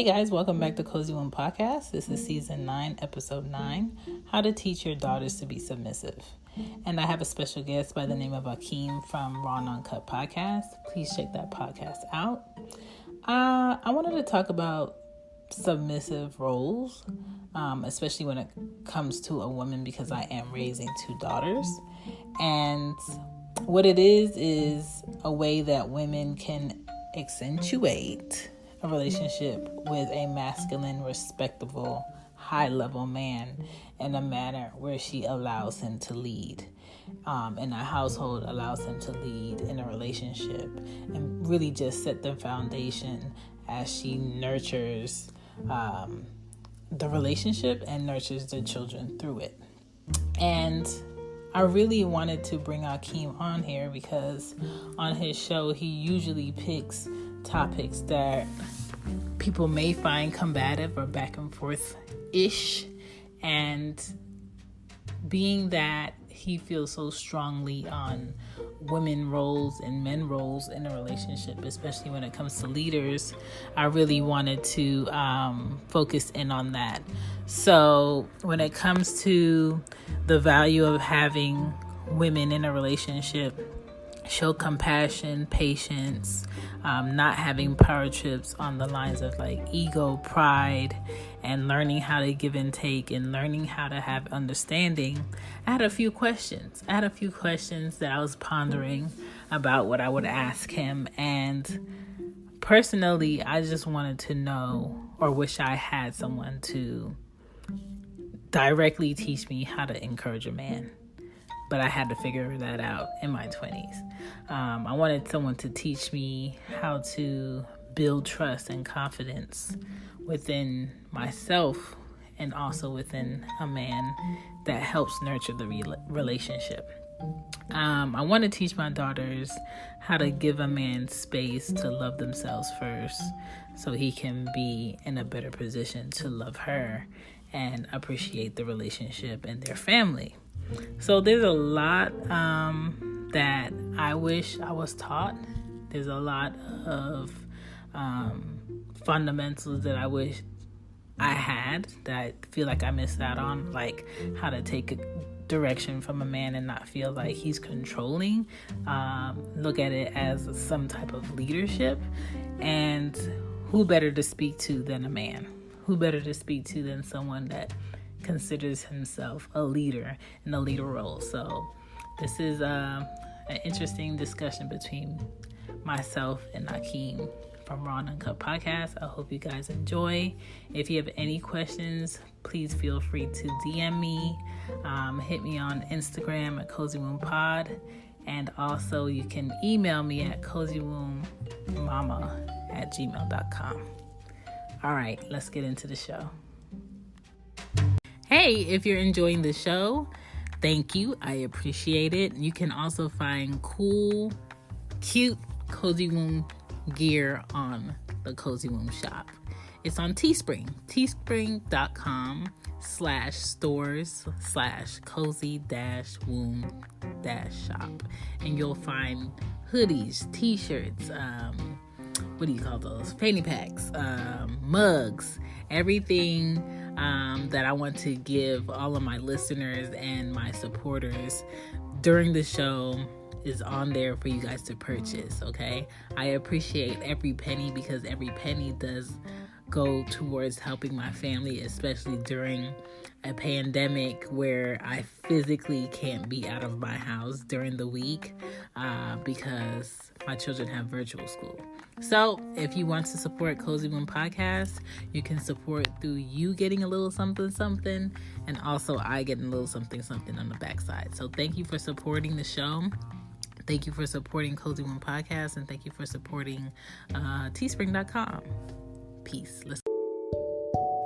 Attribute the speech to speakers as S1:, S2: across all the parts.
S1: Hey guys, welcome back to Cozy Womb Podcast. This is season 9, episode 9, How to Teach Your Daughters to Be Submissive. And I have a special guest by the name of Akeem from Raw and Uncut Podcast. Please check that podcast out. I wanted to talk about submissive roles, especially when it comes to a woman, because I am raising 2 daughters. And what it is a way that women can accentuate a relationship with a masculine, respectable, high-level man in a manner where she allows him to lead. In a household, allows him to lead in a relationship, and really just set the foundation as she nurtures the relationship and nurtures the children through it. And I really wanted to bring Akeem on here because on his show, he usually picks topics that people may find combative or back and forth-ish. And being that he feels so strongly on women roles and men roles in a relationship, especially when it comes to leaders, I really wanted to focus in on that. So when it comes to the value of having women in a relationship, show compassion, patience, not having power trips on the lines of like ego, pride, and learning how to give and take and learning how to have understanding. I had a few questions that I was pondering about what I would ask him. And personally, I just wanted to know, or wish I had someone to directly teach me how to encourage a man. But I had to figure that out in my 20s. I wanted someone to teach me how to build trust and confidence within myself and also within a man that helps nurture the relationship. I want to teach my daughters how to give a man space to love themselves first so he can be in a better position to love her and appreciate the relationship and their family. So there's a lot that I wish I was taught. There's a lot of fundamentals that I wish I had that I feel like I missed out on, like how to take a direction from a man and not feel like he's controlling. Look at it as some type of leadership. And who better to speak to than a man? Who better to speak to than someone that considers himself a leader in a leader role? So this is an interesting discussion between myself and Akeem from Raw and Uncut Podcast. I hope you guys enjoy. If you have any questions, please feel free to DM me. Hit me on Instagram at CozyWombPod. And also you can email me at cozywombmama@gmail.com. All right, let's get into the show. Hey, if you're enjoying the show, thank you. I appreciate it. You can also find cool, cute Cozy Womb gear on the Cozy Womb shop. It's on Teespring, teespring.com/stores/cozy-womb-shop. And you'll find hoodies, t-shirts, what do you call those? Fanny packs, mugs, everything that I want to give all of my listeners and my supporters during the show is on there for you guys to purchase, okay? I appreciate every penny because every penny does go towards helping my family, especially during a pandemic where I physically can't be out of my house during the week because my children have virtual school. So if you want to support Cozy Womb Podcast, you can support through you getting a little something, and also I getting a little something on the backside. So thank you for supporting the show. Thank you for supporting Cozy Womb Podcast, and thank you for supporting teespring.com. Peace.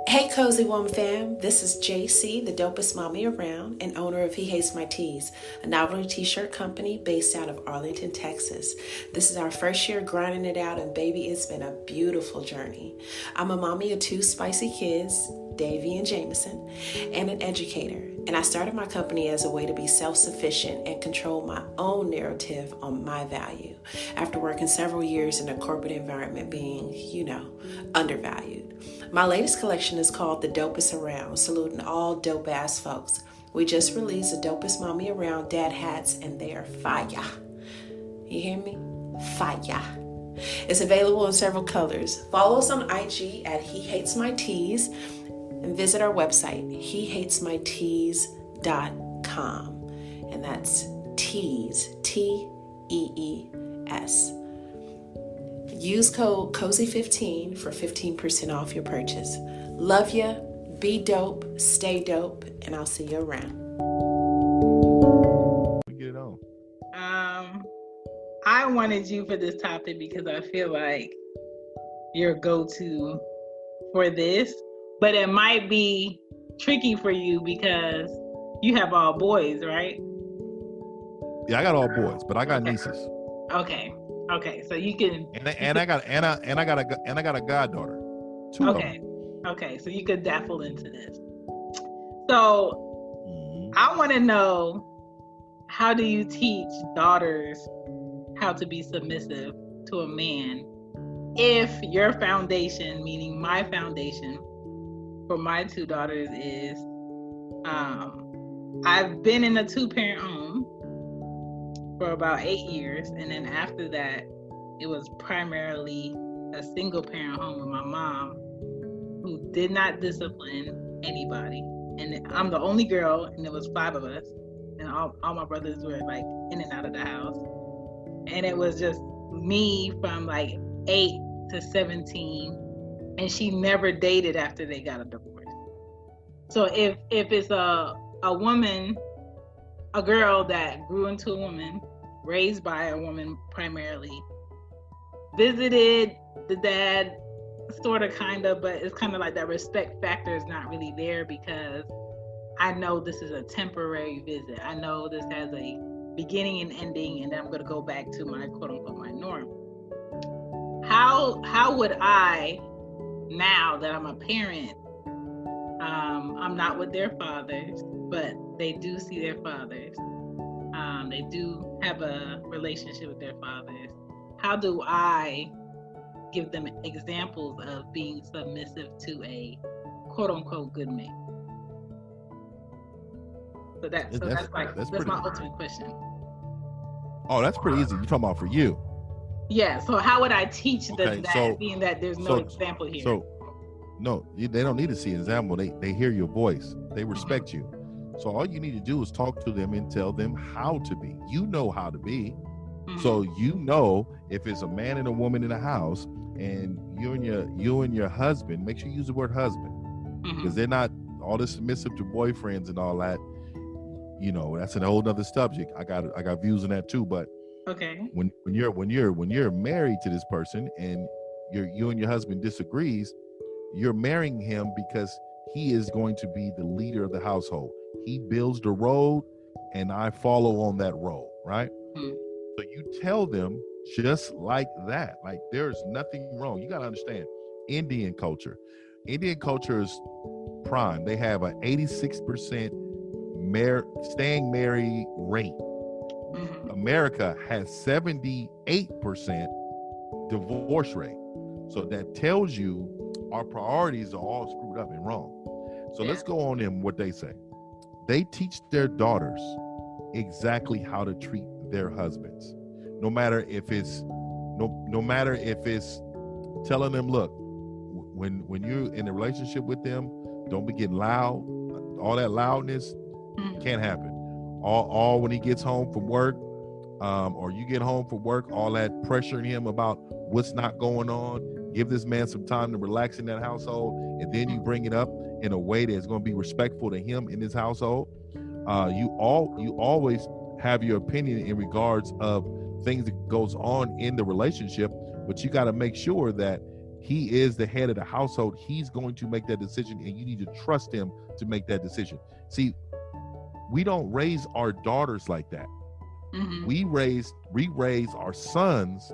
S2: Hey Cozy Womb fam, this is JC, the dopest mommy around and owner of He Hates My Tees, a novelty t-shirt company based out of Arlington, Texas. This is our first year grinding it out, and baby, it's been a beautiful journey. I'm a mommy of 2 spicy kids, Davy and Jameson, and an educator. And I started my company as a way to be self-sufficient and control my own narrative on my value after working several years in a corporate environment being, undervalued. My latest collection is called The Dopest Around, saluting all dope ass folks. We just released the Dopest Mommy Around dad hats, and they are fire. You hear me? Fire. It's available in several colors. Follow us on IG at He Hates My Tees and visit our website, hehatesmytees.com. And that's tees, Tees. Use code COZY15 for 15% off your purchase. Love ya, be dope, stay dope, and I'll see you around.
S3: We get it on.
S1: I wanted you for this topic because I feel like your go-to for this, but it might be tricky for you because you have all boys, right?
S3: Yeah, I got all boys, but I got nieces.
S1: Okay. So you can.
S3: And I got a goddaughter. Two of them.
S1: Okay. So you could daffle into this. So I want to know, how do you teach daughters how to be submissive to a man if your foundation, meaning my foundation for my two daughters, is I've been in a 2-parent home for about 8 years, and then after that it was primarily a single parent home with my mom, who did not discipline anybody, and I'm the only girl, and there was 5 of us, and all my brothers were like in and out of the house, and it was just me from like 8 to 17, and she never dated after they got a divorce. So if it's a woman, a girl that grew into a woman, raised by a woman primarily, visited the dad sort of kind of, but it's kind of like that respect factor is not really there, because I know this is a temporary visit. I know this has a beginning and ending, and then I'm going to go back to my quote unquote my norm. How would I, now that I'm a parent, I'm not with their fathers, but they do see their fathers. They do have a relationship with their fathers. How do I give them examples of being submissive to a quote unquote good man? So that's my ultimate question.
S3: Oh, that's pretty easy. You're talking about for you.
S1: Yeah. So how would I teach them that, being that there's no example here?
S3: So no, they don't need to see an example. They hear your voice. They respect you. So all you need to do is talk to them and tell them how to be. You know how to be. So you know, if it's a man and a woman in a house, and you and your husband, make sure you use the word husband, because they're not all this submissive to boyfriends and all that. You know, that's an whole nother subject. I got views on that too. But when you're married to this person and you and your husband disagrees, you're marrying him because he is going to be the leader of the household. He builds the road, and I follow on that road, right? So you tell them just like that. Like, there's nothing wrong. You got to understand, Indian culture is prime. They have an 86% staying married rate. America has 78% divorce rate. So that tells you our priorities are all screwed up and wrong. So let's go on in what they say. They teach their daughters exactly how to treat their husbands. No matter if it's telling them, look, when you're in a relationship with them, don't be getting loud. All that loudness can't happen. All when he gets home from work, or you get home from work, all that pressuring him about what's not going on. Give this man some time to relax in that household, and then you bring it up in a way that's going to be respectful to him in his household. You always have your opinion in regards of things that goes on in the relationship, but you got to make sure that he is the head of the household. He's going to make that decision, and you need to trust him to make that decision. See, we don't raise our daughters like that. We raise our sons.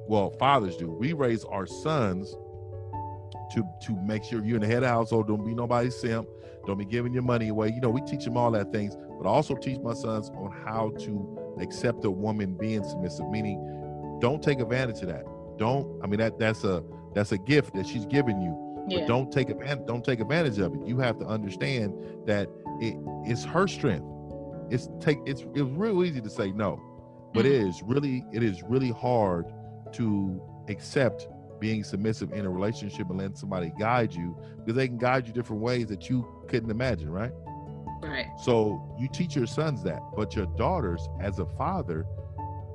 S3: Well, fathers do. We raise our sons to make sure you're in the head of the household. Don't be nobody's simp. Don't be giving your money away. You know, we teach them all that things, but I also teach my sons on how to accept a woman being submissive, meaning don't take advantage of that. That's a gift that she's giving you. but don't take advantage of it. You have to understand that it's her strength. It's real easy to say no, but it is really hard to accept being submissive in a relationship and letting somebody guide you, because they can guide you different ways that you couldn't imagine, right?
S1: Right.
S3: So you teach your sons that, but your daughters, as a father,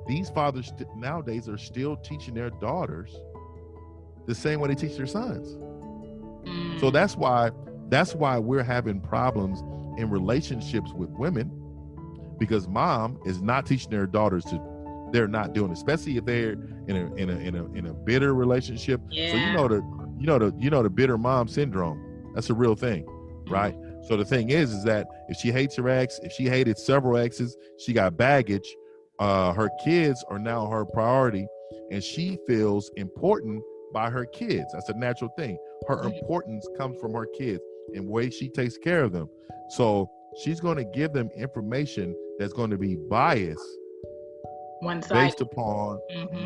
S3: these fathers nowadays are still teaching their daughters the same way they teach their sons. So that's why we're having problems in relationships with women, because mom is not teaching their daughters they're not doing it, especially if they're in a bitter relationship.
S1: Yeah.
S3: So you know the bitter mom syndrome. That's a real thing, right? So the thing is that if she hates her ex, if she hated several exes, she got baggage. Her kids are now her priority, and she feels important by her kids. That's a natural thing. Her importance comes from her kids and the way she takes care of them. So she's going to give them information that's going to be biased, based upon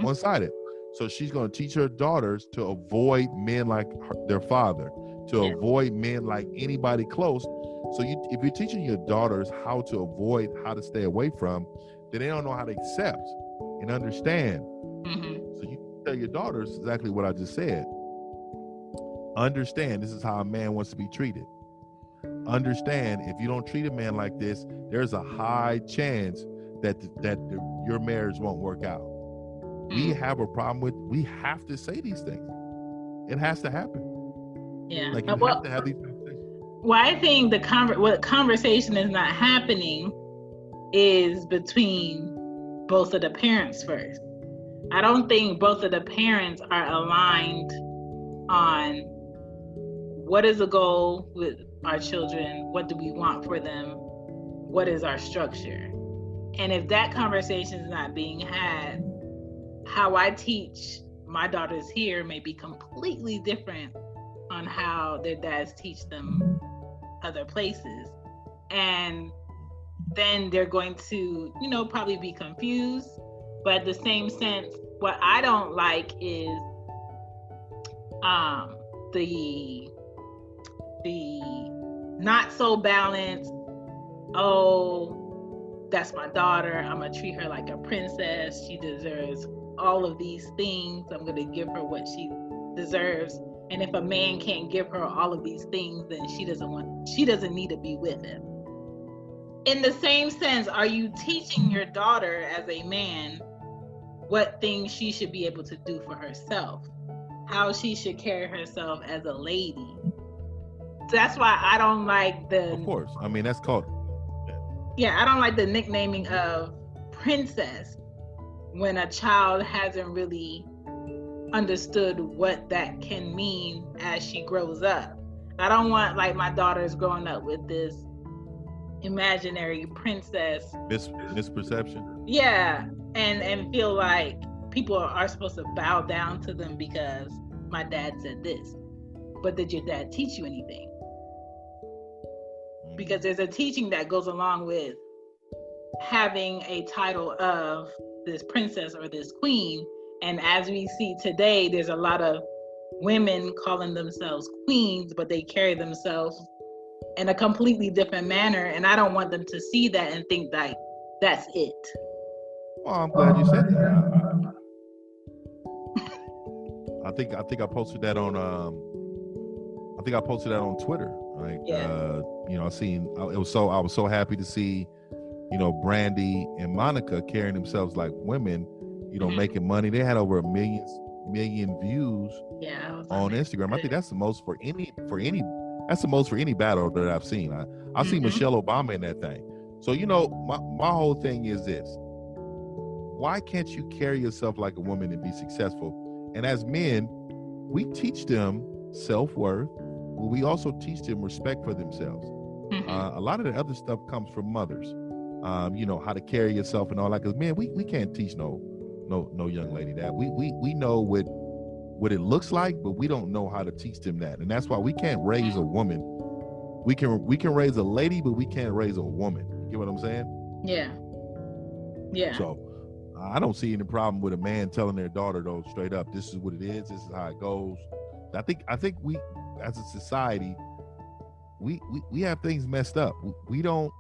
S3: one-sided. So she's going to teach her daughters to avoid men like their father, to avoid men like anybody close. So if you're teaching your daughters how to avoid, how to stay away from, then they don't know how to accept and understand. So you tell your daughters exactly what I just said. Understand, this is how a man wants to be treated. Understand, if you don't treat a man like this, there's a high chance that your marriage won't work out. We have a problem with, we have to say these things. It has to happen.
S1: Yeah.
S3: Like you have to have these conversations.
S1: Well, I think what conversation is not happening is between both of the parents first. I don't think both of the parents are aligned on what is the goal with our children, what do we want for them, what is our structure. And if that conversation is not being had, how I teach my daughters here may be completely different on how their dads teach them other places. And then they're going to, probably be confused. But at the same sense, what I don't like is the not so balanced, oh, that's my daughter, I'm gonna treat her like a princess, she deserves all of these things, I'm gonna give her what she deserves. And if a man can't give her all of these things, then she doesn't need to be with him. In the same sense, are you teaching your daughter as a man what things she should be able to do for herself, how she should carry herself as a lady? So that's why I don't like
S3: Of course. I mean, that's called.
S1: Yeah, I don't like the nicknaming of princess when a child hasn't really understood what that can mean as she grows up. I don't want my daughters growing up with this imaginary princess
S3: misperception.
S1: Yeah, and feel like people are supposed to bow down to them because my dad said this. But did your dad teach you anything? Because there's a teaching that goes along with having a title of this princess or this queen. And as we see today, there's a lot of women calling themselves queens, but they carry themselves in a completely different manner. And I don't want them to see that and think that that's it.
S3: Well, I'm glad you said that. I think I posted that on Twitter. Like, I was so happy to see, Brandy and Monica carrying themselves like women, making money. They had over 1 million views on Instagram. I think that's the most for any battle that I've seen. I see Michelle Obama in that thing. So, my whole thing is this: why can't you carry yourself like a woman and be successful? And as men, we teach them self-worth, but we also teach them respect for themselves. A lot of the other stuff comes from mothers. How to carry yourself and all that. Because men, we can't teach no young lady that. We know what it looks like, but we don't know how to teach them that. And that's why we can't raise a woman. We can raise a lady, but we can't raise a woman. You get what I'm saying?
S1: Yeah.
S3: So I don't see any problem with a man telling their daughter, though, straight up, this is what it is, this is how it goes. I think as a society, we have things messed up. We don't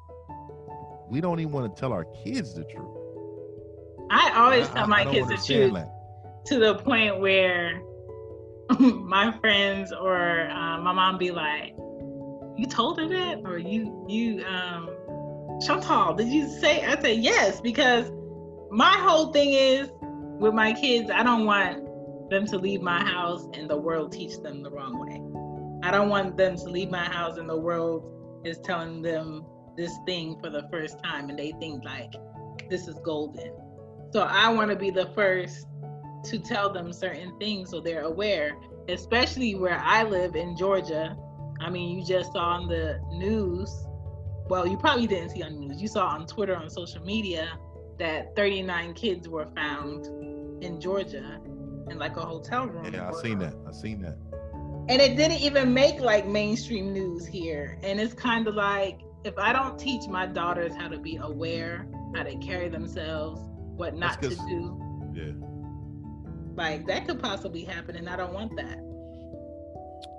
S3: even want to tell our kids the truth.
S1: I always tell my kids the truth
S3: that.
S1: To the point where my friends or my mom be like, "You told her that?" Or you Chantal, did you say? I say yes, because my whole thing is with my kids, I don't want them to leave my house and the world teach them the wrong way. I don't want them to leave my house and the world is telling them this thing for the first time and they think like this is golden. So I want to be the first to tell them certain things so they're aware, especially where I live in Georgia. I mean, you just saw on the news, well, you probably didn't see on the news, you saw on Twitter, on social media, that 39 kids were found in Georgia in like a hotel room.
S3: Yeah, I seen that.
S1: And it didn't even make like mainstream news here. And it's kind of like, if I don't teach my daughters how to be aware, how to carry themselves, what not to do, like that could possibly happen, and I don't want that.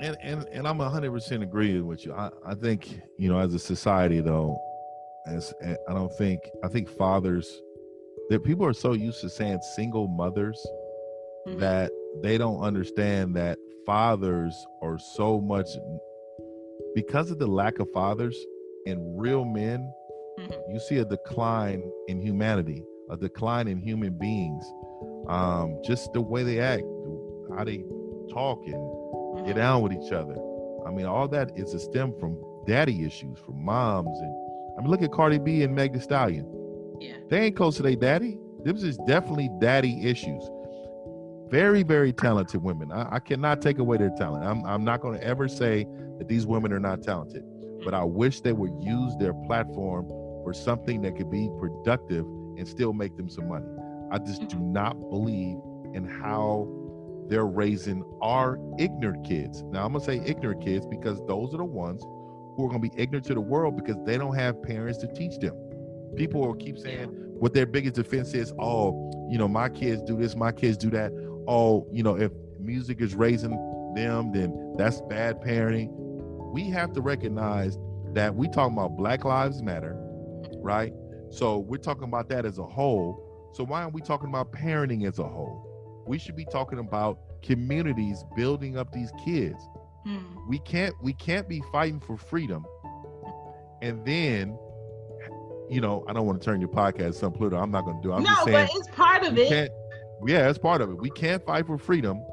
S3: And I'm 100% agreeing with you. I think, you know, as a society though, I think fathers, that people are so used to saying single mothers that they don't understand that fathers are so much, because of the lack of fathers and real men, you see a decline in humanity, a decline in human beings. Just the way they act, how they talk and get down with each other. I mean, all that is a stem from daddy issues, from moms. And I mean, look at Cardi B and Meg Thee Stallion.
S1: Yeah.
S3: They ain't close to their daddy. This is definitely daddy issues. Very, very talented women. I cannot take away their talent. I'm not going to ever say that these women are not talented, but I wish they would use their platform for something that could be productive and still make them some money. I just do not believe in how they're raising our ignorant kids. Now, I'm going to say ignorant kids because those are the ones who are going to be ignorant to the world because they don't have parents to teach them. People will keep saying what their biggest defense is, oh, you know, my kids do this, my kids do that. Oh, you know, if music is raising them, then that's bad parenting. We have to recognize that we talking about Black Lives Matter, right? So we're talking about that as a whole. So why aren't we talking about parenting as a whole? We should be talking about communities building up these kids. We can't be fighting for freedom and then, you know, I don't want to turn your podcast some Pluto. I'm not going to do it. I'm just saying,
S1: but it's part of it.
S3: Yeah, it's part of it. We can't fight for freedom,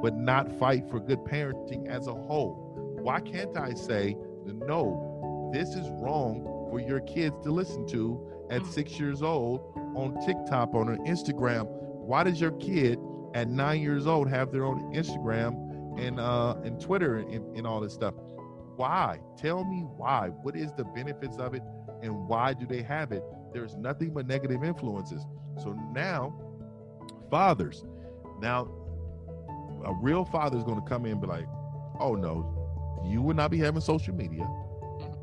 S3: but not fight for good parenting as a whole. Why can't I say, no, this is wrong for your kids to listen to at 6 years old on TikTok, on Instagram? Why does your kid at 9 years old have their own Instagram and Twitter and all this stuff? Why? Tell me why. What is the benefits of it and why do they have it? There's nothing but negative influences. So now, fathers, now a real father is going to come in and be like, oh no, you will not be having social media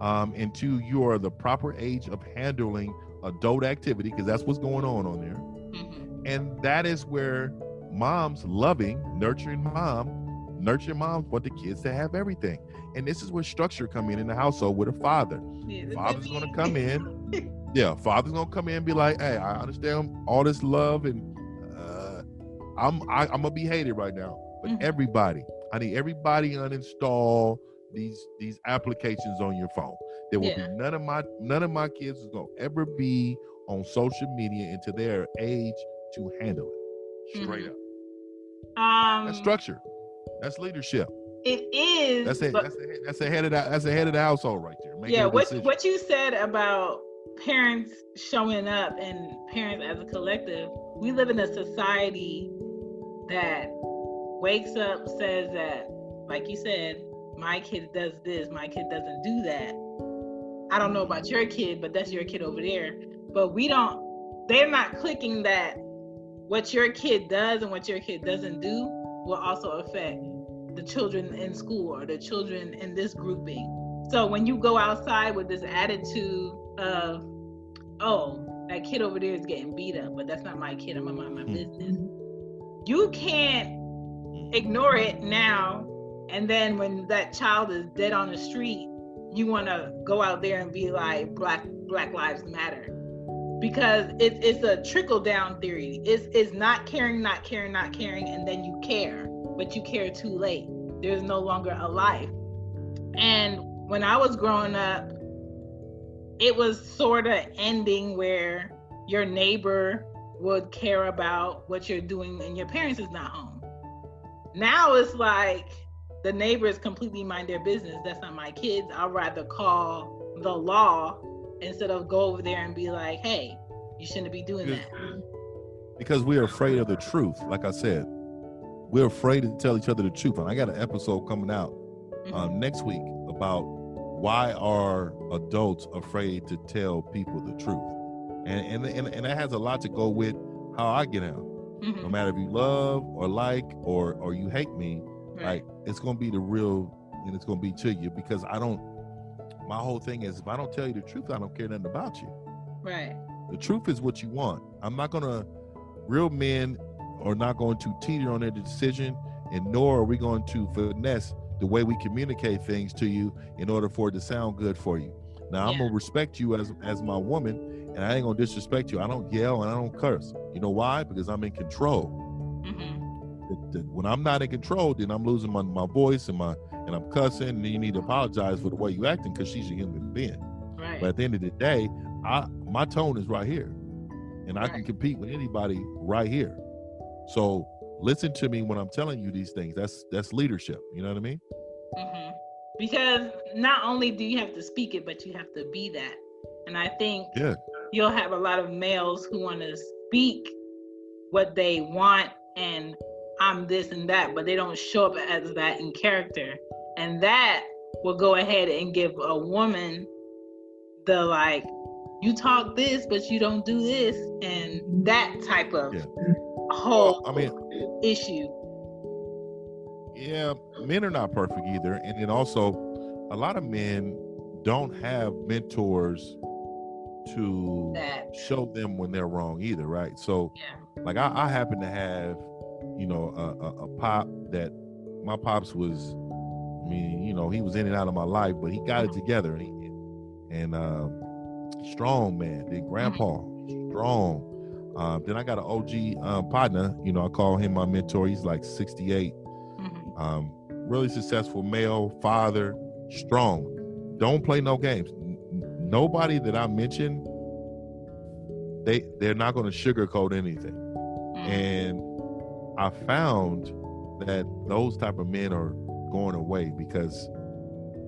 S3: until you are the proper age of handling adult activity, because that's what's going on there. And that is where moms, loving, nurturing moms want the kids to have everything. And this is where structure come in the household with a father. Father's going to come in. Father's going to come in and be like, hey, I understand all this love and I'm gonna be hated right now, but I need everybody uninstall these applications on your phone. There will be none of my kids is gonna ever be on social media until they're age to handle it. Straight up. That's structure. That's leadership.
S1: It is.
S3: That's it. That's the head of the household right there.
S1: What you said about parents showing up and parents as a collective, we live in a society that wakes up, says that, like you said, my kid does this, my kid doesn't do that. I don't know about your kid, but that's your kid over there. But they're not clicking that what your kid does and what your kid doesn't do will also affect the children in school or the children in this grouping. So when you go outside with this attitude of, oh, that kid over there is getting beat up, but that's not my kid, I'm gonna mind my business. You can't ignore it now And then when that child is dead on the street, you want to go out there and be like, Black Lives Matter. Because it's a trickle down theory. It's not caring, and then you care, but you care too late. There's no longer a life. And when I was growing up, it was sort of ending where your neighbor would care about what you're doing and your parents is not home. Now it's like the neighbors completely mind their business. That's not my kids. I'd rather call the law instead of go over there and be like, hey, you shouldn't be doing that.
S3: Because we're afraid of the truth. Like I said, we're afraid to tell each other the truth. And I got an episode coming out next week about why are adults afraid to tell people the truth. And that has a lot to go with how I get out. No matter if you love or like or you hate me, like it's going to be the real, and it's going to be to you, because my whole thing is, if I don't tell you the truth, I don't care nothing about you.
S1: Right.
S3: The truth is what you want. Real men are not going to teeter on their decision, and nor are we going to finesse the way we communicate things to you in order for it to sound good for you. Now, I'm going to respect you as my woman, and I ain't going to disrespect you. I don't yell and I don't curse. You know why? Because I'm in control. When I'm not in control, then I'm losing my voice and I'm cussing, and you need to apologize for the way you acting, because she's a human being.
S1: Right.
S3: But at the end of the day, my tone is right here, and I can compete with anybody right here. So listen to me when I'm telling you these things. That's leadership. You know what I mean?
S1: Because not only do you have to speak it, but you have to be that. And I think you'll have a lot of males who want to speak what they want and I'm this and that, but they don't show up as that in character. And that will go ahead and give a woman the like, you talk this, but you don't do this, and that type of whole issue.
S3: Yeah, men are not perfect either. And then also, a lot of men don't have mentors to show them when they're wrong either, right? So, like I happen to have, a pop that my pops was, he was in and out of my life, but he got it together, and strong man. Then grandpa, strong. Then I got an OG partner, I call him my mentor. He's like 68. Really successful male, father, strong. Don't play no games. Nobody that I mentioned, they're not going to sugarcoat anything. And I found that those type of men are going away because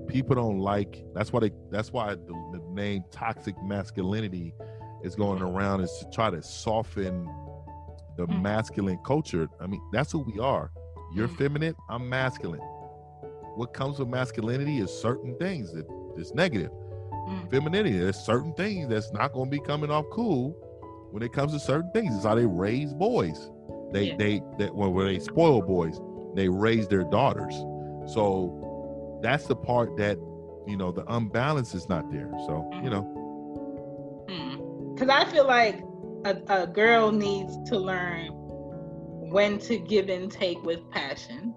S3: people don't like. That's why the name toxic masculinity is going around, is to try to soften the masculine culture. I mean, that's who we are. You're feminine, I'm masculine. What comes with masculinity is certain things that's negative. Femininity, there's certain things that's not going to be coming off cool when it comes to certain things. It's how they raise boys. When they spoil boys, they raise their daughters. So that's the part that, the unbalance is not there. So,
S1: Because I feel like a girl needs to learn when to give and take with passion,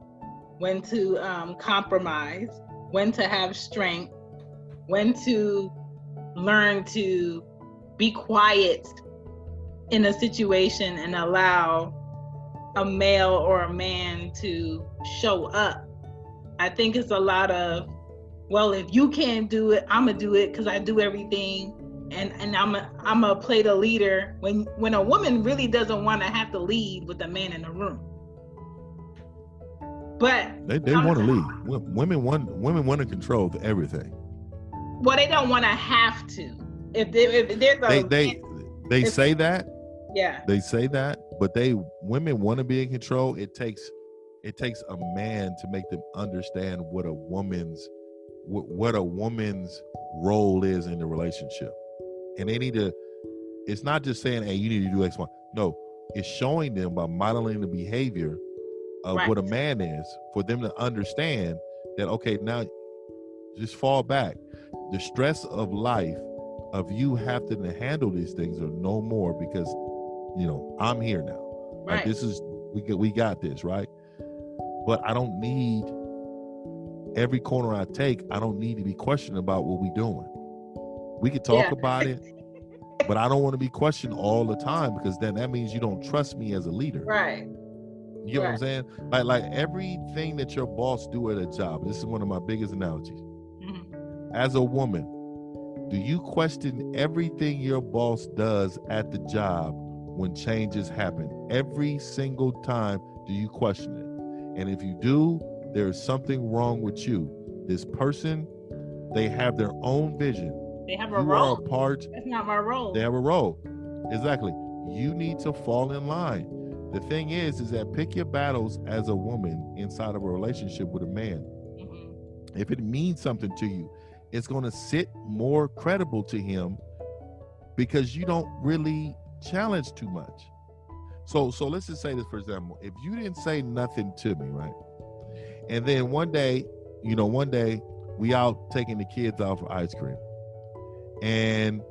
S1: when to compromise, when to have strength, when to learn to be quiet in a situation and allow a male or a man to show up. I think it's a lot of, well, if you can't do it, I'm gonna do it because I do everything, and I'm gonna play the leader when a woman really doesn't want to have to lead with a man in the room. But
S3: they want to lead. Women want to control everything.
S1: Well, they don't want to have to. If they say that. Yeah. They say that, but women want to be in control. It takes a man to make them understand what a woman's role is in the relationship. And they need to, it's not just saying, hey, you need to do X, Y. No, it's showing them by modeling the behavior of what a man is, for them to understand that, okay, now just fall back. The stress of life of you have to handle these things are no more, because, I'm here now. Right. Like, this is, we got this, right? But I don't need
S3: every corner I take, I don't need to be questioned about what we doing. We could talk about it, but I don't want to be questioned all the time, because then that means you don't trust me as a leader.
S2: Right.
S3: You know what I'm saying? Like everything that your boss do at a job. This is one of my biggest analogies. Mm-hmm. As a woman, do you question everything your boss does at the job when changes happen? Every single time, do you question it? And if you do, there's something wrong with you. This person, they have their own vision.
S1: They have a role.
S3: You are a part.
S1: That's not my role.
S3: They have a role. Exactly. You need to fall in line. The thing is that pick your battles as a woman inside of a relationship with a man. Mm-hmm. If it means something to you, it's going to sit more credible to him, because you don't really challenge too much. So let's just say this, for example. If you didn't say nothing to me, right? And then one day we out taking the kids out for ice cream. And,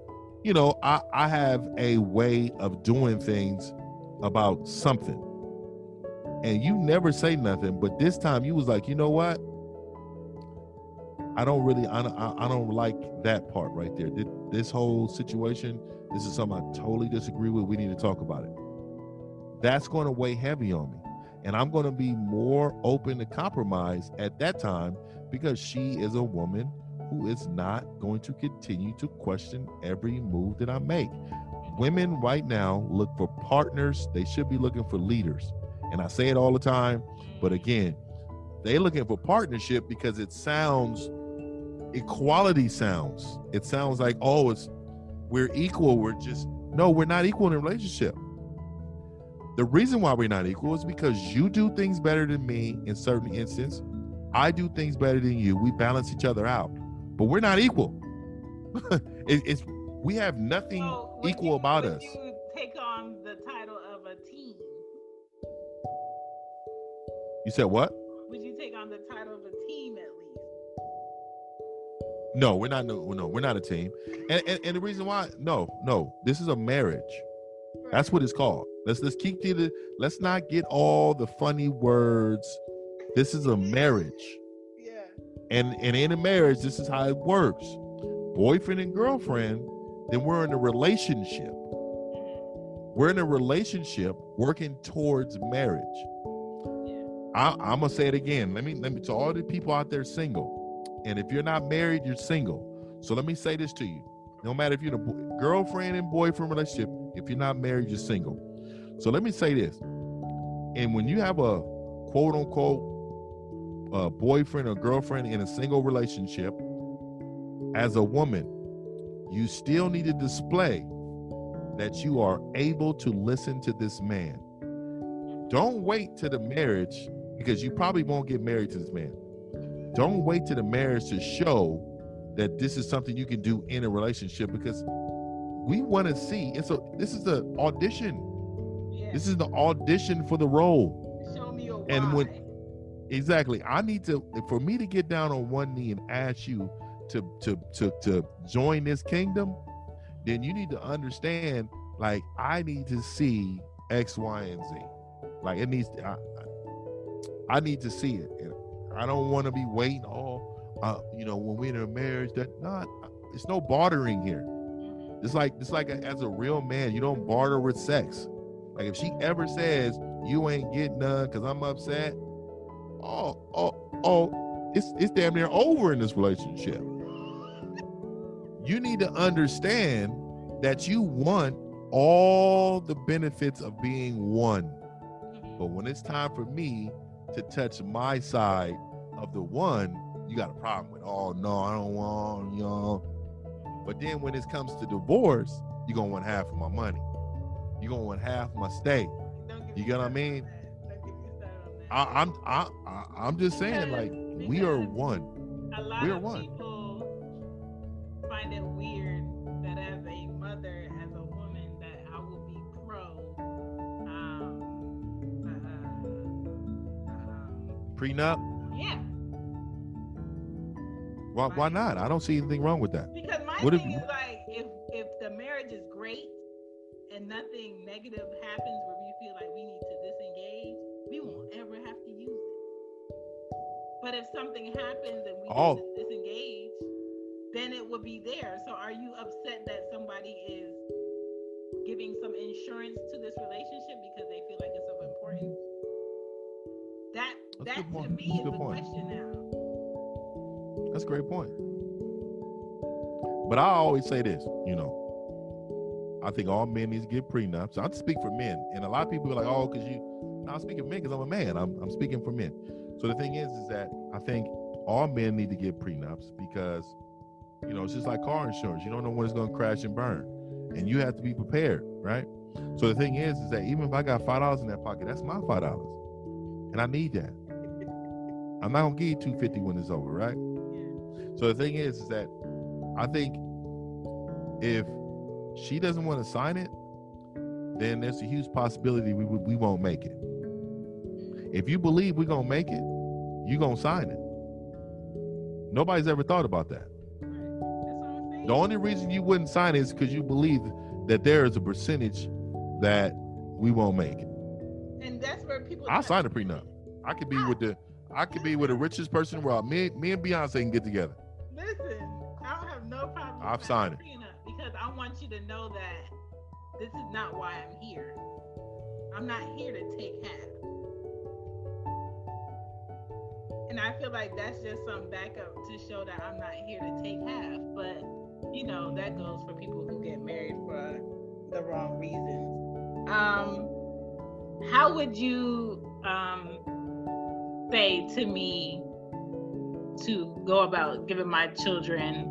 S3: I have a way of doing things about something. And you never say nothing, but this time you was like, you know what? I don't like that part right there. This whole situation, this is something I totally disagree with. We need to talk about it. That's going to weigh heavy on me. And I'm going to be more open to compromise at that time, because she is a woman who is not going to continue to question every move that I make. Women right now look for partners. They should be looking for leaders. And I say it all the time, but again, they're looking for partnership because equality sounds. It sounds like, we're equal. No, we're not equal in a relationship. The reason why we're not equal is because you do things better than me in certain instances. I do things better than you. We balance each other out, but we're not equal. We have nothing equal about us.
S1: Would you take on the title of a team?
S3: You said what?
S1: Would you take on the title of a team at least?
S3: No, we're not. No, we're not a team. And the reason why, no, this is a marriage. Right. That's what it's called. Let's not get all the funny words. This is a marriage. Yeah. And in a marriage, this is how it works. Boyfriend and girlfriend, then we're in a relationship. We're in a relationship working towards marriage. Yeah. I'm gonna say it again. Let me to all the people out there single. And if you're not married, you're single. So let me say this to you. No matter if you're in a girlfriend and boyfriend relationship, if you're not married, you're single. So let me say this. And when you have a quote unquote boyfriend or girlfriend in a single relationship, as a woman, you still need to display that you are able to listen to this man. Don't wait to the marriage, because you probably won't get married to this man. Don't wait to the marriage to show that this is something you can do in a relationship, because we want to see. This is the audition. Yeah. This is the audition for the role.
S1: Show me your why.
S3: And exactly, for me to get down on one knee and ask you to join this kingdom, then you need to understand, like, I need to see X, Y, and Z. Like, it needs I need to see it. And I don't want to be waiting when we're in a marriage, it's no bartering here. It's like as a real man, you don't barter with sex. Like, if she ever says you ain't getting none because I'm upset, it's damn near over in this relationship. You need to understand that you want all the benefits of being one. But when it's time for me to touch my side of the one, you got a problem with, oh no, I don't want y'all. But then when it comes to divorce, you're gonna want half of my money. You're gonna want half of my stake. You get what I mean? I'm just saying, like, we are one.
S1: We are one. People find it weird that as a mother, as a woman, that I will be pro
S3: prenup.
S1: Yeah.
S3: Why not? I don't see anything wrong with that.
S1: Because my thing is, like, if the marriage is great and nothing negative happens where we feel like we need to disengage, we won't ever have to use it. But if something happens and we disengage, then it would be there. So are you upset that somebody is giving some insurance to this relationship because they feel like it's of importance? That to me is the question now.
S3: That's a great point. But I always say this, I think all men need to get prenups. I speak for men, and a lot of people are like, "Oh, because you." No, I'm speaking for men because I'm a man. I'm speaking for men. So the thing is that I think all men need to get prenups because, it's just like car insurance. You don't know when it's going to crash and burn, and you have to be prepared, right? So the thing is that even if I got $5 in that pocket, that's my $5, and I need that. I'm not gonna give you $250 when it's over, right? So the thing is that I think if she doesn't want to sign it, then there's a huge possibility we won't make it. If you believe we're gonna make it, you're gonna sign it. Nobody's ever thought about that. The only reason you wouldn't sign it is because you believe that there is a percentage that we won't make it.
S1: And that's where people.
S3: I'll sign a prenup. I could be with the richest person in the world. Me and Beyonce can get together.
S1: Listen, I don't have no problem.
S3: I've signed it
S1: because I want you to know that this is not why I'm here. I'm not here to take half. And I feel like that's just some backup to show that I'm not here to take half. But, that goes for people who get married for the wrong reasons. How would you say to me to go about giving my children,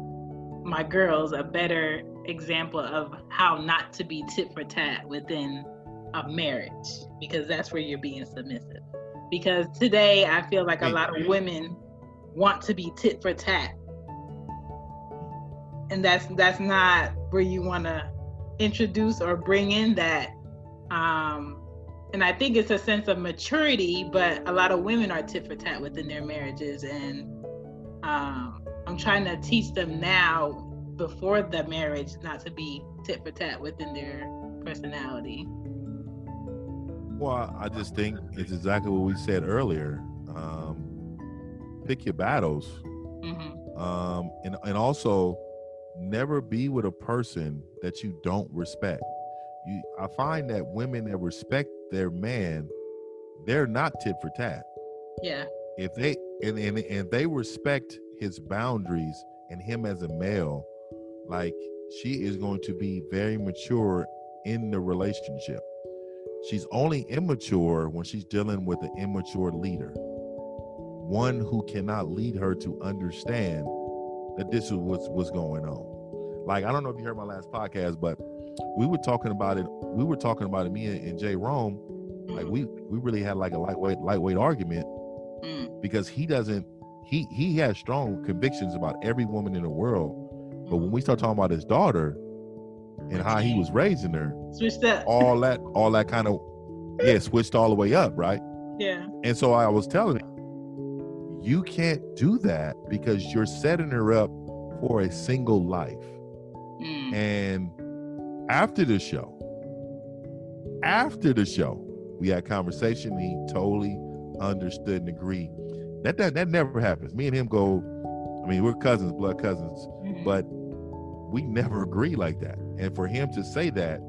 S1: my girls, a better example of how not to be tit for tat within a marriage? Because that's where you're being submissive. Because today I feel like a lot of women want to be tit for tat. And that's not where you want to introduce or bring in that. And I think it's a sense of maturity, but a lot of women are tit for tat within their marriages. And I'm trying to teach them now, before the marriage, not to be tit for tat within their personality.
S3: Well, I just think it's exactly what we said earlier. Pick your battles. Mm-hmm. And also never be with a person that you don't respect. I find that women that respect their man, they're not tit for tat.
S1: Yeah.
S3: If they and they respect his boundaries and him as a male, like, she is going to be very mature in the relationship. She's only immature when she's dealing with an immature leader, one who cannot lead her to understand that this is what's going on. Like, I don't know if you heard my last podcast, but we were talking about it. Me and Jay Rome. Like, we really had like a lightweight argument because he has strong convictions about every woman in the world. But when we start talking about his daughter and how he was raising her,
S1: switched up.
S3: all that kind of, switched all the way up, right?
S1: Yeah.
S3: And so I was telling him, you can't do that because you're setting her up for a single life. And after the show, we had a conversation. He totally understood and agreed. That never happens. Me and him we're cousins, blood cousins, but we never agree like that. And for him to say that,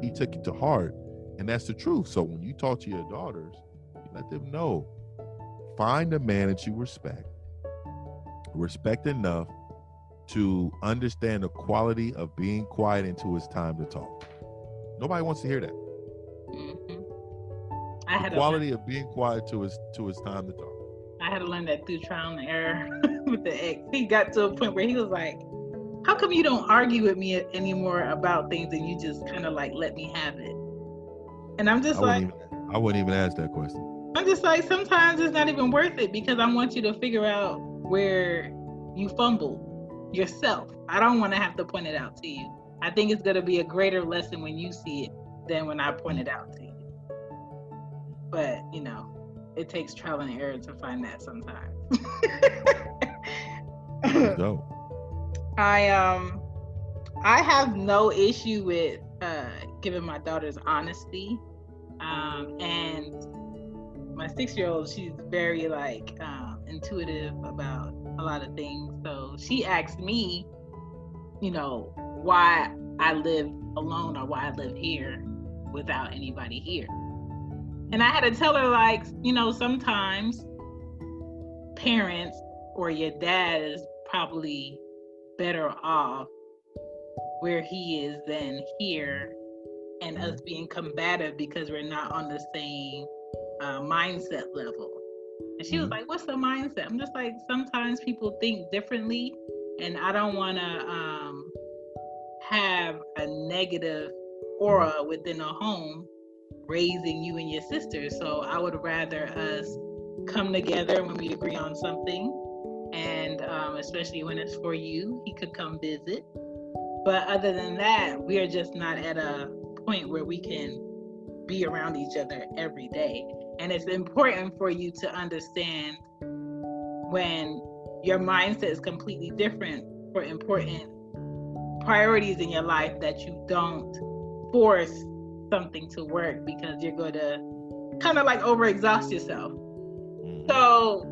S3: he took it to heart, and that's the truth. So when you talk to your daughters, you let them know, find a man that you respect enough to understand the quality of being quiet until it's time to talk. Nobody wants to hear that. The quality of being quiet till it's time to talk.
S1: I had to learn that through trial and error with the ex. He got to a point where he was like, how come you don't argue with me anymore about things and you just kind of like let me have it? And I'm just I
S3: wouldn't even ask that question.
S1: I'm just like, sometimes it's not even worth it because I want you to figure out where you fumbled yourself. I don't want to have to point it out to you. I think it's going to be a greater lesson when you see it than when I point it out to you. But, it takes trial and error to find that sometimes.
S3: Dope.
S1: I have no issue with giving my daughters honesty. And my 6-year-old, she's very like, intuitive about a lot of things. So she asked me, why I live alone or why I live here without anybody here. And I had to tell her, sometimes parents or your dad is probably better off where he is than here, and us being combative because we're not on the same mindset level. And she was like, what's the mindset? I'm just like, sometimes people think differently, and I don't want to have a negative aura within a home raising you and your sister. So I would rather us come together when we agree on something, and especially when it's for you, he could come visit. But other than that, we are just not at a point where we can be around each other every day. And it's important for you to understand when your mindset is completely different for important priorities in your life, that you don't force something to work because you're going to kind of overexhaust yourself. So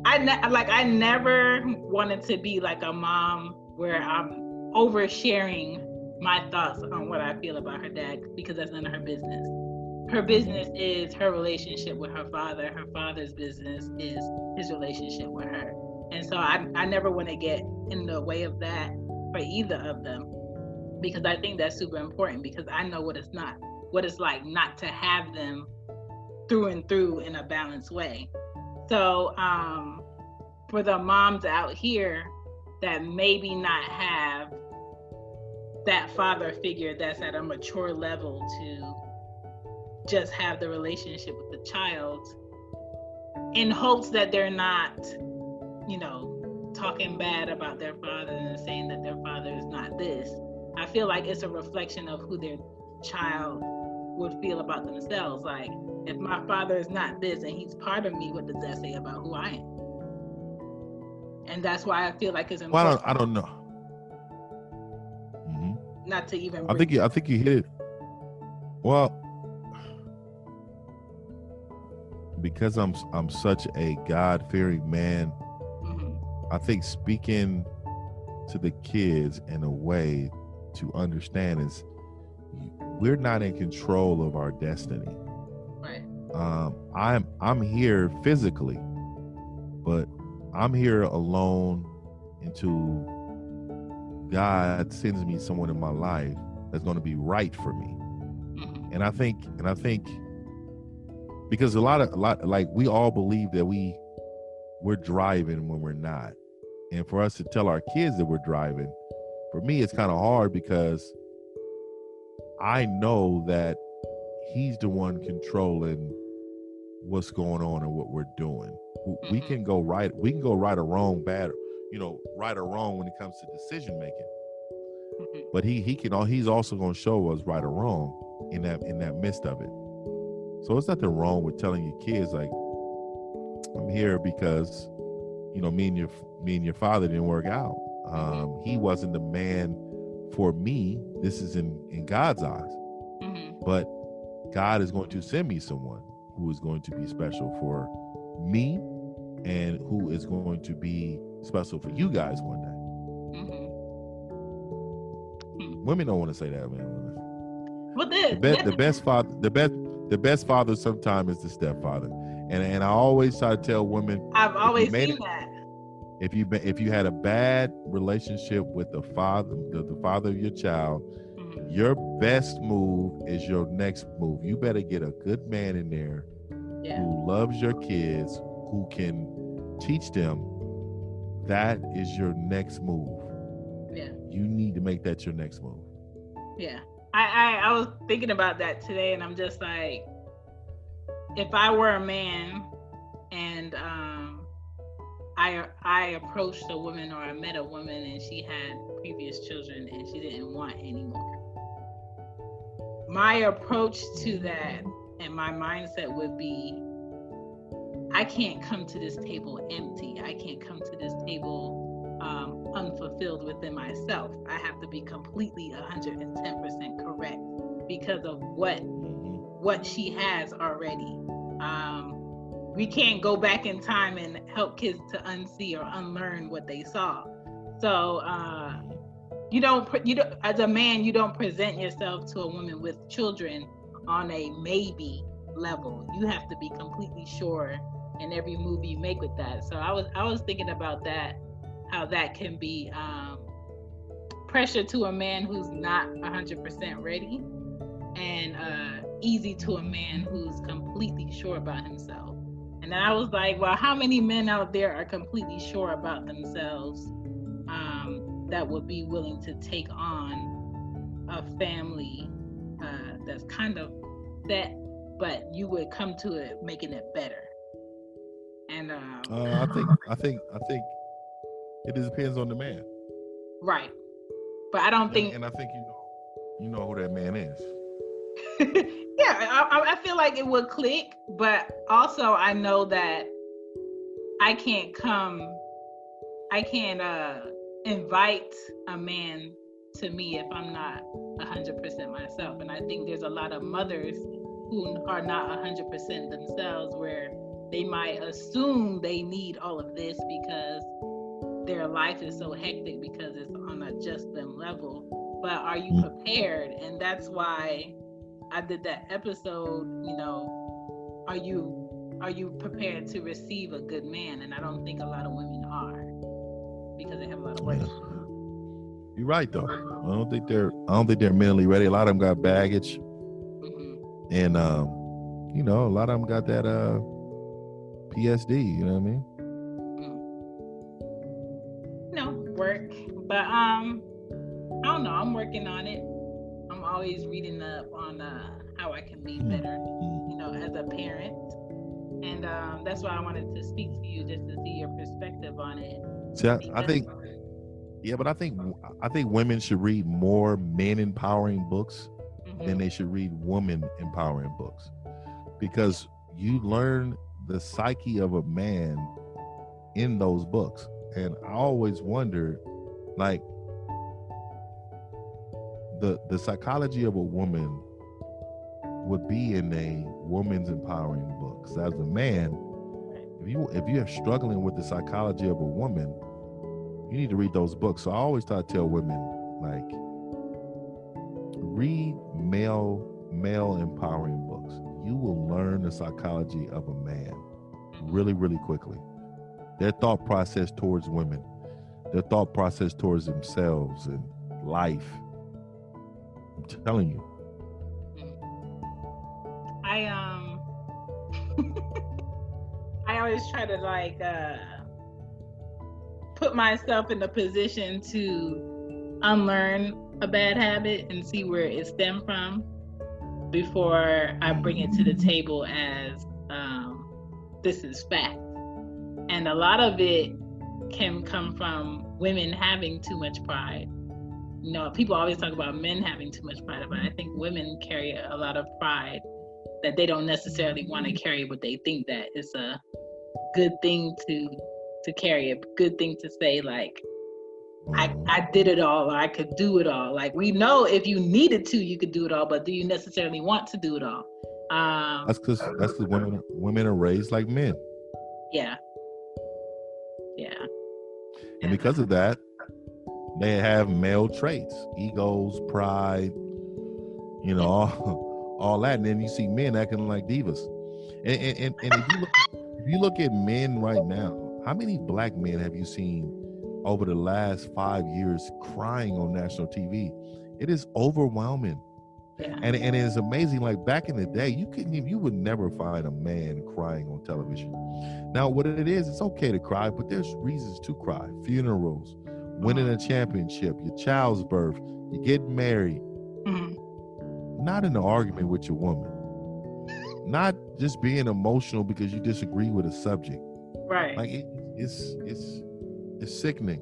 S1: I never wanted to be like a mom where I'm oversharing my thoughts on what I feel about her dad, because that's none of her business. Her business is her relationship with her father. Her father's business is his relationship with her. And so I never want to get in the way of that for either of them, because I think that's super important, because I know what it's like not to have them through and through in a balanced way. So for the moms out here that maybe not have that father figure that's at a mature level to just have the relationship with the child, in hopes that they're not, talking bad about their father and saying that their father is not this. I feel like it's a reflection of who their child would feel about themselves. Like, if my father is not this and he's part of me, what does that say about who I am? And that's why I feel like it's important.
S3: Well, I don't know.
S1: Not to even.
S3: I think you hit it. Well, because I'm such a God-fearing man, I think speaking to the kids in a way to understand is we're not in control of our destiny.
S1: Right.
S3: I'm here physically, but I'm here alone until God sends me someone in my life that's going to be right for me. And I think because a lot like we all believe that we're driving when we're not. And for us to tell our kids that we're driving, for me, it's kind of hard because I know that he's the one controlling what's going on and what we're doing. We can go right. We can go right or wrong, bad, right or wrong when it comes to decision making. But he's also going to show us right or wrong in that midst of it. So it's nothing wrong with telling your kids, like, I'm here because me and your father didn't work out. He wasn't the man for me. This is in God's eyes. But God is going to send me someone who is going to be special for me and who is going to be special for you guys one day. Women don't want to say that, man.
S1: What
S3: the best father sometimes is the stepfather. And I always try to tell women,
S1: I've always seen that.
S3: If you had a bad relationship with the father of your child, your best move is your next move. You better get a good man in there who loves your kids, who can teach them. That is your next move.
S1: Yeah.
S3: You need to make that your next move.
S1: Yeah. I was thinking about that today, and I'm just like, if I were a man and I approached a woman, or I met a woman and she had previous children and she didn't want anymore, my approach to that and my mindset would be, I can't come to this table empty. I can't come to this table unfulfilled within myself. I have to be completely 110% correct because of what she has already. we can't go back in time and help kids to unsee or unlearn what they saw. So you don't as a man, you don't present yourself to a woman with children on a maybe level. You have to be completely sure in every move you make with that. So I was thinking about that, how that can be pressure to a man who's not 100% ready, and easy to a man who's completely sure about himself. And I was like, well, how many men out there are completely sure about themselves that would be willing to take on a family that's kind of set, but you would come to it making it better? And
S3: I think it depends on the man.
S1: Right. But I don't think,
S3: and I think you know who that man is.
S1: Yeah, I feel like it would click, but also I know that I can't invite a man to me if I'm not 100% myself. And I think there's a lot of mothers who are not 100% themselves, where they might assume they need all of this because their life is so hectic, because it's on a just them level. But are you prepared? And that's why I did that episode, are you prepared to receive a good man? And I don't think a lot of women are, because they have a lot of work.
S3: You're right, though. I don't think they're mentally ready. A lot of them got baggage, and a lot of them got that PSD. You know what I mean?
S1: Work, but I don't know. I'm working on it. I'm always reading up on how I can be better, as a parent, and that's why I wanted to speak to you, just to see your perspective on it.
S3: See, I think women should read more men empowering books than they should read women empowering books, because you learn the psyche of a man in those books. And I always wonder, like, the psychology of a woman would be in a woman's empowering book. So as a man, if you're struggling with the psychology of a woman, you need to read those books. So I always try to tell women, like, read male empowering books. You will learn the psychology of a man really, really quickly. Their thought process towards women, their thought process towards themselves and life. I'm telling you.
S1: I always try to put myself in the position to unlearn a bad habit and see where it stemmed from before I bring it to the table as this is fact. And a lot of it can come from women having too much pride. People always talk about men having too much pride, but I think women carry a lot of pride that they don't necessarily want to carry, but they think that it's a good thing to carry, a good thing to say, like, I did it all, or I could do it all. Like, we know if you needed to, you could do it all, but do you necessarily want to do it all? That's
S3: because women are raised like men.
S1: Yeah.
S3: And because of that, they have male traits, egos, pride, all that. And then you see men acting like divas. And if you look at men right now, how many black men have you seen over the last 5 years crying on national TV? It is overwhelming.
S1: Yeah.
S3: And it is amazing. Like, back in the day, you would never find a man crying on television. Now, what it is, it's okay to cry, but there's reasons to cry. Funerals, winning a championship, your child's birth, you get married. Not in an argument with your woman. Not just being emotional because you disagree with a subject.
S1: Right.
S3: Like, it's sickening.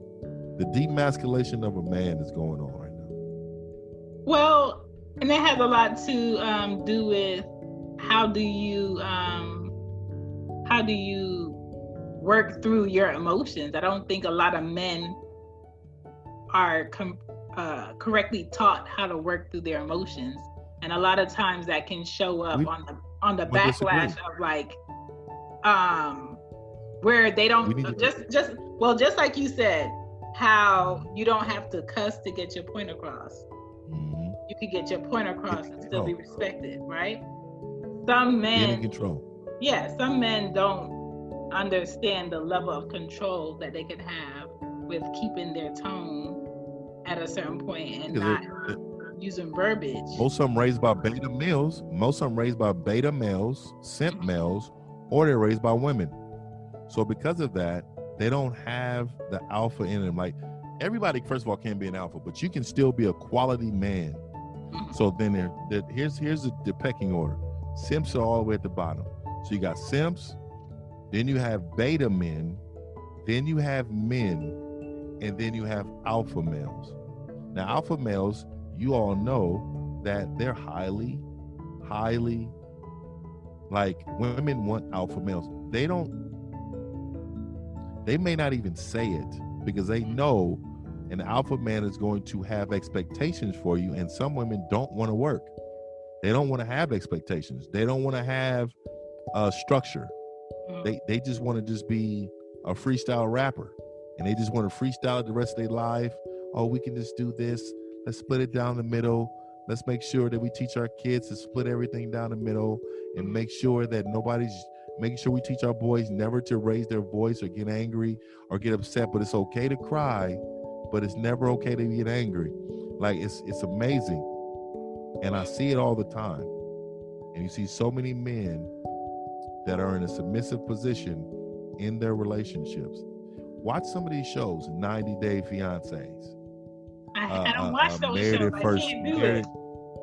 S3: The demasculation of a man is going on right now.
S1: Well, and that has a lot to do with how do you work through your emotions. I don't think a lot of men are correctly taught how to work through their emotions, and a lot of times that can show up on the backlash of, like, where they don't just like you said, how you don't have to cuss to get your point across.
S3: Mm-hmm.
S1: You can get your point across and still be respected, right? Some men
S3: in control.
S1: Yeah, some men don't understand the level of control that they can have with keeping their tone at a certain point and not using verbiage.
S3: Most of them raised by beta males. Simp males, or they're raised by women. So because of that, they don't have the alpha in them. Like, everybody, first of all, can be an alpha, but you can still be a quality man. So then here's the pecking order. Simps are all the way at the bottom. So you got simps, then you have beta men, then you have men, and then you have alpha males. Now, alpha males, you all know that they're highly, like, women want alpha males. They may not even say it because they know an alpha man is going to have expectations for you, and some women don't want to work. They don't want to have expectations. They don't want to have structure. They just want to just be a freestyle rapper, and they just want to freestyle the rest of their life. Oh, we can just do this. Let's split it down the middle. Let's make sure that we teach our kids to split everything down the middle, and make sure that making sure we teach our boys never to raise their voice or get angry or get upset. But it's okay to cry, but it's never okay to get angry. Like, it's amazing. And I see it all the time. And you see so many men that are in a submissive position in their relationships. Watch some of these shows, 90 Day Fiancés.
S1: I don't watch those shows. I can't do it.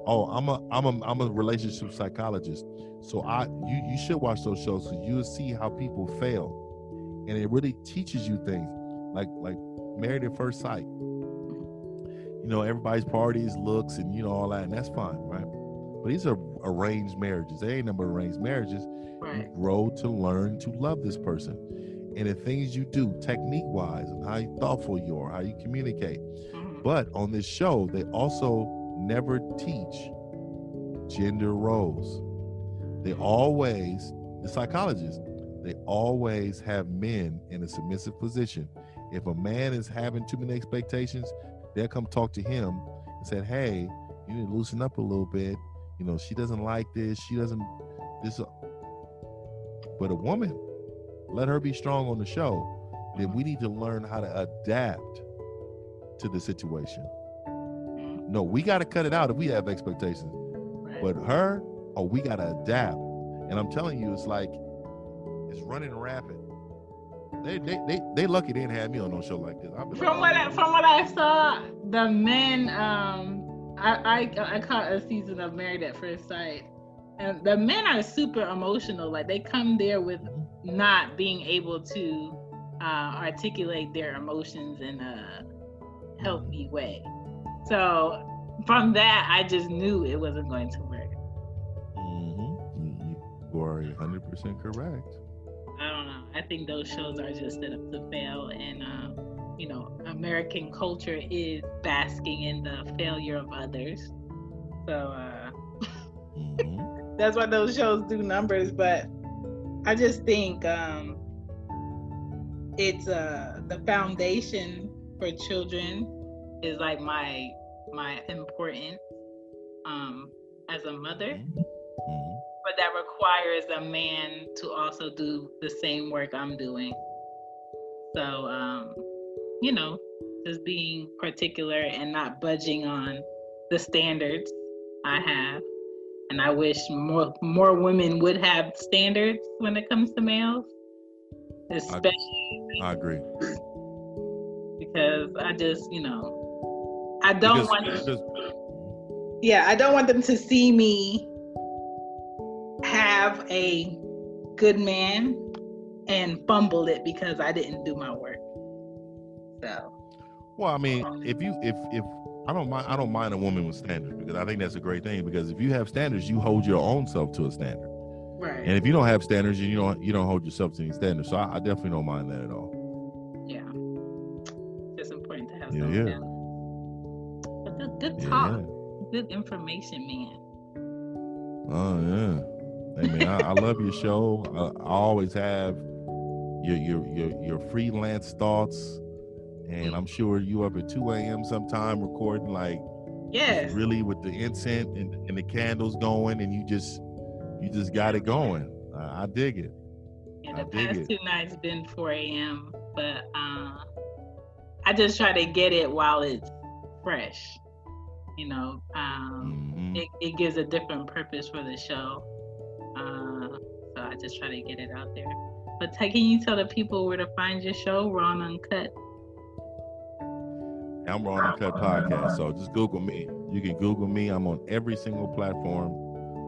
S3: Oh, I'm a relationship psychologist. So you should watch those shows, because you'll see how people fail. And it really teaches you things. Like Married at First Sight. You know, everybody's parties, looks, and all that, and that's fine, right? But these are arranged marriages. They ain't number arranged marriages. Right. You grow to learn to love this person. And the things you do, technique-wise, and how thoughtful you are, how you communicate. But on this show, they also never teach gender roles. The psychologists, they always have men in a submissive position. If a man is having too many expectations, they'll come talk to him and say, hey, you need to loosen up a little bit. She doesn't like this. But a woman, let her be strong on the show. Then we need to learn how to adapt to the situation. No, we got to cut it out if we have expectations. But her, we got to adapt. And I'm telling you, it's like, it's running rapid. They lucky they didn't have me on no show like this. From what
S1: I saw, the men, I caught a season of Married at First Sight, and the men are super emotional. Like, they come there with not being able to articulate their emotions in a healthy way. So from that, I just knew it wasn't going to work.
S3: You are 100% correct.
S1: I don't know. I think those shows are just set up to fail, and American culture is basking in the failure of others. So that's why those shows do numbers. But I just think it's the foundation for children is like my importance as a mother. But that requires a man to also do the same work I'm doing. So, just being particular and not budging on the standards I have. And I wish more women would have standards when it comes to males. Especially.
S3: I agree.
S1: Because I just, I don't want them to see me have a good man and fumble it because I didn't do my work. So,
S3: well, I mean, if I don't mind a woman with standards, because I think that's a great thing. Because if you have standards, you hold your own self to a standard,
S1: right? And
S3: if you don't have standards, you don't hold yourself to any standards. So I definitely don't mind that at all.
S1: Yeah, it's important to have some standards. But good talk, good information, man.
S3: Oh yeah. Hey man, I love your show. I always have your freelance thoughts, and I'm sure you up at 2 a.m. sometime recording, like,
S1: Yes.
S3: really with the incense and the candles going, and you just got it going. I dig it.
S1: Yeah, the past 2 nights been 4 a.m., but I just try to get it while it's fresh. You know, it gives a different purpose for the show. So I just try to get it out there. But can you tell the people where to find your show, Raw and Uncut?
S3: I'm Raw and Uncut Podcast. So just Google me. You can Google me. I'm on every single platform.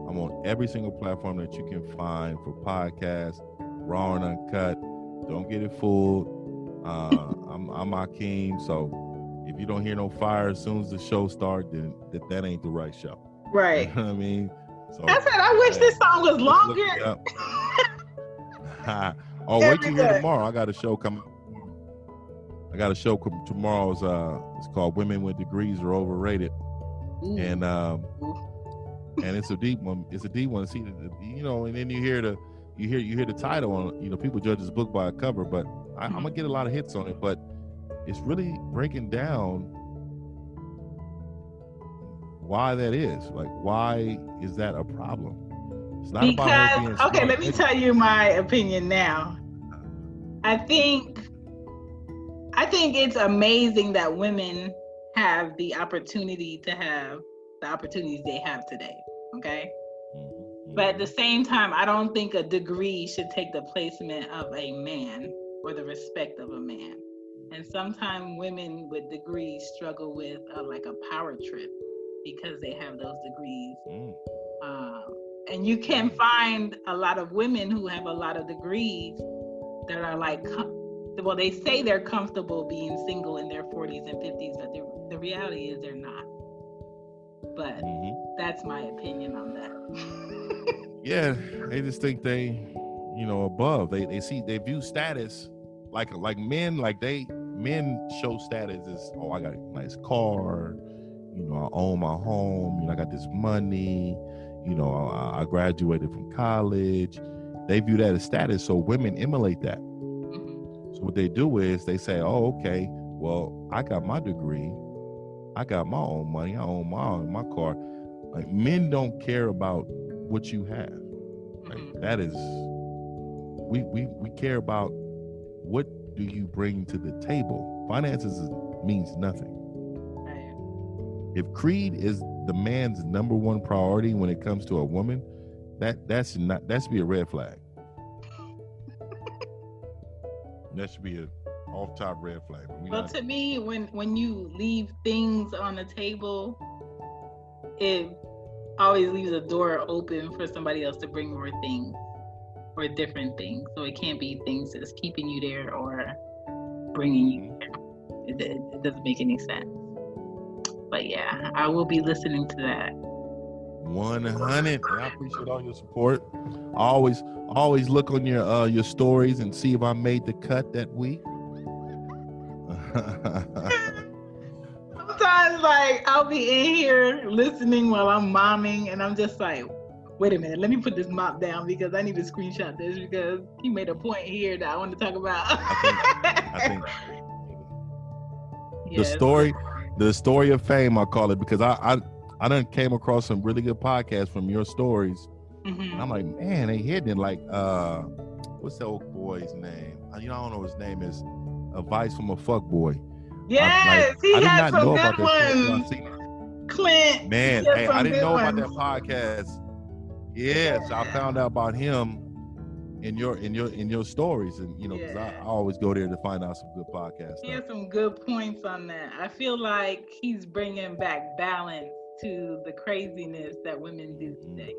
S3: I'm on every single platform that you can find for podcasts. Raw and Uncut. Don't get it fooled. I'm Akeem. So if you don't hear no fire as soon as the show starts, then that ain't the right show.
S1: Right.
S3: You know what I mean? So,
S1: I said, I wish this song was longer.
S3: Oh, wait till you hear tomorrow. I got a show coming. Tomorrow. It's called "Women with Degrees Are Overrated," and it's a deep one. It's a deep one. See, you know, and then you hear the title on. You know, people judge this book by a cover, but I'm gonna get a lot of hits on it. But it's really breaking down why that is. Like, why is that a problem? It's not about her being smart.
S1: Okay, let me tell you my opinion now. I think it's amazing that women have the opportunity to have the opportunities they have today. Okay. But at the same time, I don't think a degree should take the placement of a man or the respect of a man. And sometimes women with degrees struggle with like a power trip because they have those degrees. And you can find a lot of women who have a lot of degrees that are like, well, they say they're comfortable being single in their 40s and 50s, but the reality is they're not. But that's my opinion on that.
S3: Yeah, they just think they, above. They view status like men, men show status as, oh, I got a nice car, I own my home, I got this money, I graduated from college. They view that as status, so women emulate that. So what they do is they say, oh, okay, well, I got my degree, I got my own money, I own my car. Like, men don't care about what you have. Like, that is, we care about what do you bring to the table. Finances means nothing. If greed is the man's number one priority when it comes to a woman, that should be a red flag. That should be an off-top red flag.
S1: To me, when you leave things on the table, it always leaves a door open for somebody else to bring more things or different things. So it can't be things that's keeping you there or bringing you there. It doesn't make any sense. But yeah, I will be listening to that.
S3: 100. I appreciate all your support. I always look on your stories and see if I made the cut that week.
S1: Sometimes, I'll be in here listening while I'm momming, and I'm just like, wait a minute, let me put this mop down because I need to screenshot this because he made a point here that I want to talk about.
S3: I think the story of fame, I call it, because I done came across some really good podcasts from your stories. And I'm like, man, they hitting it. Like, what's that old boy's name? I don't know what his name is. Advice from a fuck boy.
S1: Yes, he had some good ones. Clint.
S3: Man, hey, I didn't know about that podcast. Yes, I found out about him in your stories, and because I always go there to find out some good podcasts.
S1: He has some good points on that. I feel like he's bringing back balance to the craziness that women do today.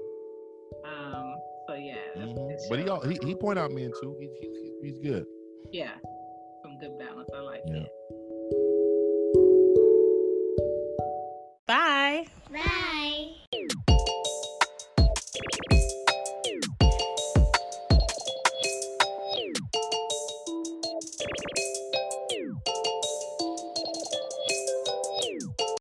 S1: So yeah, that's
S3: but he point out men too. He's good.
S1: Yeah, some good balance. I like it.